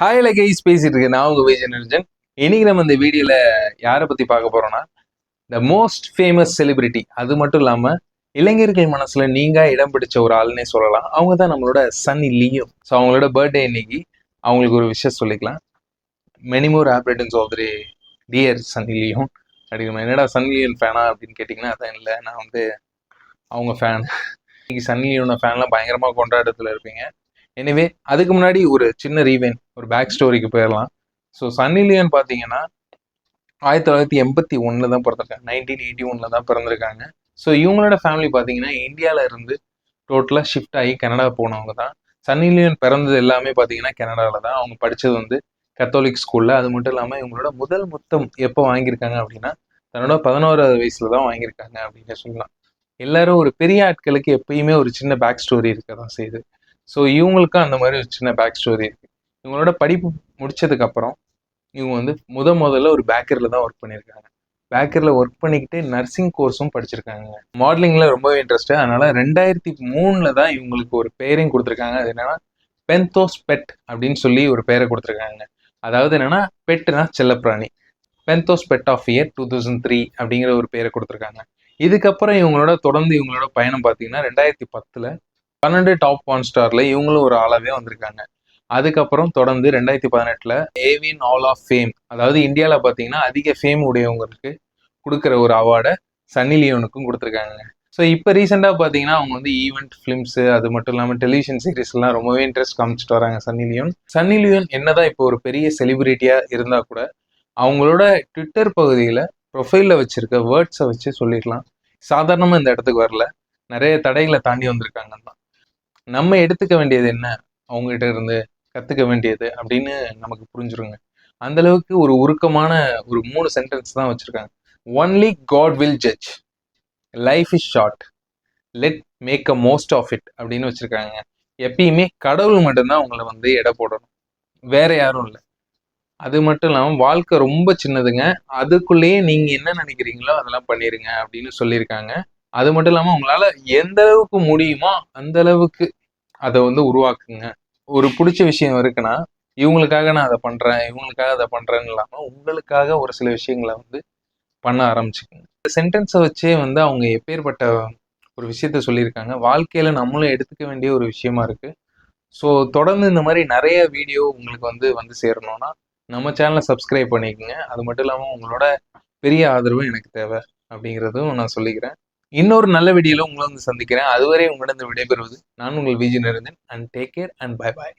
Hi guys பேசிட்டு இருக்கேன். நான் உங்க விஜய் நிரஞ்சன். இன்னைக்கு நம்ம இந்த வீடியோல யாரை பத்தி பார்க்க போறோம்னா, த மோஸ்ட் ஃபேமஸ் செலிபிரிட்டி. அது மட்டும் இல்லாம இளைஞர்கள் மனசுல நீங்க இடம் பிடிச்ச ஒரு ஆள்னே சொல்லலாம். அவங்க தான் நம்மளோட சன்னி லியோன். ஸோ அவங்களோட பர்த்டே இன்னைக்கு. அவங்களுக்கு ஒரு விஷயம் சொல்லிக்கலாம். Many more happy returns of the dear Sunny Leone. அப்படிங்கிற என்னடா சன்னி லியோன் ஃபேனா அப்படின்னு கேட்டிங்கன்னா அதான் இல்லை. நான் வந்து அவங்க ஃபேன். இன்னைக்கு சன்னி லியோன ஃபேன்லாம் பயங்கரமாக கொண்டாட்டத்தில் இருப்பீங்க. எனிவே அதுக்கு முன்னாடி ஒரு சின்ன ரீவைன், ஒரு பேக் ஸ்டோரிக்கு போயிடலாம். ஸோ சன்னி லியோன் பார்த்தீங்கன்னா 1981 தான் பிறந்திருக்காங்க. 1981 தான் பிறந்திருக்காங்க. ஸோ இவங்களோட ஃபேமிலி பார்த்தீங்கன்னா இந்தியாவில் இருந்து டோட்டலாக ஷிஃப்ட் ஆகி கனடா போனவங்க தான். சன்னி லியோன் பிறந்தது எல்லாமே பார்த்தீங்கன்னா கனடாவில் தான். அவங்க படித்தது வந்து கத்தோலிக் ஸ்கூலில். அது மட்டும் இல்லாமல் இவங்களோட முதல் முத்தம் எப்போ வாங்கியிருக்காங்க அப்படின்னா தன்னோட 11வது வயசுல தான் வாங்கியிருக்காங்க அப்படின்னு சொல்லலாம். எல்லாரும் ஒரு பெரிய ஆட்களுக்கு எப்பயுமே ஒரு சின்ன பேக் ஸ்டோரி இருக்க தான் செய்யுது. ஸோ இவங்களுக்கும் அந்த மாதிரி ஒரு சின்ன பேக் ஸ்டோரி இருக்கு. இவங்களோட படிப்பு முடிச்சதுக்கு அப்புறம் இவங்க வந்து முதல்ல ஒரு பேக்கரியில் தான் ஒர்க் பண்ணியிருக்காங்க. பேக்கரியில் ஒர்க் பண்ணிக்கிட்டு நர்சிங் கோர்ஸும் படிச்சிருக்காங்க. மாடலிங்கில் ரொம்பவே இன்ட்ரெஸ்ட். அதனால 2003 தான் இவங்களுக்கு ஒரு பேரையும் கொடுத்துருக்காங்க. அது என்னன்னா பென்தோஸ் பெட் அப்படின்னு சொல்லி ஒரு பேரை கொடுத்துருக்காங்க. அதாவது என்னன்னா பெட்னா செல்லப்பிராணி. பென்தோஸ் பெட் ஆஃப் இயர் 2003 அப்படிங்கிற ஒரு பேரை கொடுத்துருக்காங்க. இதுக்கப்புறம் இவங்களோட தொடர்ந்து இவங்களோட பயணம் பார்த்தீங்கன்னா 2010 12 டாப் 1 ஸ்டார்ல இவங்களும் ஒரு ஆளாவே வந்திருக்காங்க. அதுக்கப்புறம் தொடர்ந்து 2018 ஏவியன் ஆல் ஆஃப் ஃபேம், அதாவது இந்தியாவில் பார்த்தீங்கன்னா அதிக ஃபேம் உடையவங்களுக்கு கொடுக்குற ஒரு அவார்டை சன்னி லியோனுக்கும் கொடுத்துருக்காங்க. ஸோ இப்போ ரீசெண்டாக பார்த்தீங்கன்னா அவங்க வந்து ஈவெண்ட் ஃபிலிம்ஸு, அது மட்டும் இல்லாமல் டெலிவிஷன் சீரீஸ்லாம் ரொம்பவே இன்ட்ரெஸ்ட் காமிச்சிட்டு வராங்க சன்னி லியோன். சன்னி லியோன் என்னதான் இப்போ ஒரு பெரிய செலிபிரிட்டியாக இருந்தால் கூட அவங்களோட ட்விட்டர் பகுதியில் ப்ரொஃபைலில் வச்சிருக்க வேர்ட்ஸை வச்சு சொல்லிடலாம் சாதாரணமாக இந்த இடத்துக்கு வரல, நிறைய தடைகளை தாண்டி வந்திருக்காங்க தான். நம்ம எடுத்துக்க வேண்டியது என்ன, அவங்ககிட்ட இருந்து கற்றுக்க வேண்டியது அப்படின்னு நமக்கு புரிஞ்சிருங்க. அந்த அளவுக்கு ஒரு உருக்கமான ஒரு 3 சென்டென்ஸ் தான் வச்சுருக்காங்க. Only God will judge, life is short, let make a most of it அப்படின்னு வச்சுருக்காங்க. எப்பயுமே கடவுள் மட்டும்தான் உங்களை வந்து எடை போடணும், வேற யாரும் இல்லை. அது மட்டும் இல்லாமல் வாழ்க்கை ரொம்ப சின்னதுங்க, அதுக்குள்ளேயே நீங்கள் என்ன நினைக்கிறீங்களோ அதெல்லாம் பண்ணிடுங்க அப்படின்னு சொல்லியிருக்காங்க. அது மட்டும் இல்லாமல் உங்களால் எந்த அளவுக்கு முடியுமோ அந்த அளவுக்கு அதை வந்து உருவாக்குங்க. ஒரு பிடிச்ச விஷயம் இருக்குன்னா இவங்களுக்காக நான் அதை பண்றேன், இவங்களுக்காக அதை பண்றேன்னு இல்லாமல் உங்களுக்காக ஒரு சில விஷயங்களை வந்து பண்ண ஆரம்பிச்சுக்கோங்க. இந்த சென்டென்ஸை வச்சே வந்து அவங்க எப்பேற்பட்ட ஒரு விஷயத்த சொல்லியிருக்காங்க. வாழ்க்கையில நம்மளும் எடுத்துக்க வேண்டிய ஒரு விஷயமா இருக்கு. ஸோ தொடர்ந்து இந்த மாதிரி நிறைய வீடியோ உங்களுக்கு வந்து சேரணும்னா நம்ம சேனலை சப்ஸ்கிரைப் பண்ணிக்கோங்க. அது மட்டும் இல்லாமல் உங்களோட பெரிய ஆதரவு எனக்கு தேவை அப்படிங்கிறதும் நான் சொல்லிக்கிறேன். இன்னொரு நல்ல வீடியோல உங்களை வந்து சந்திக்கிறேன். அதுவரை உங்களிடம் விடைபெறுவது நான் உங்கள் Vijay Niranjan. And take care and bye bye.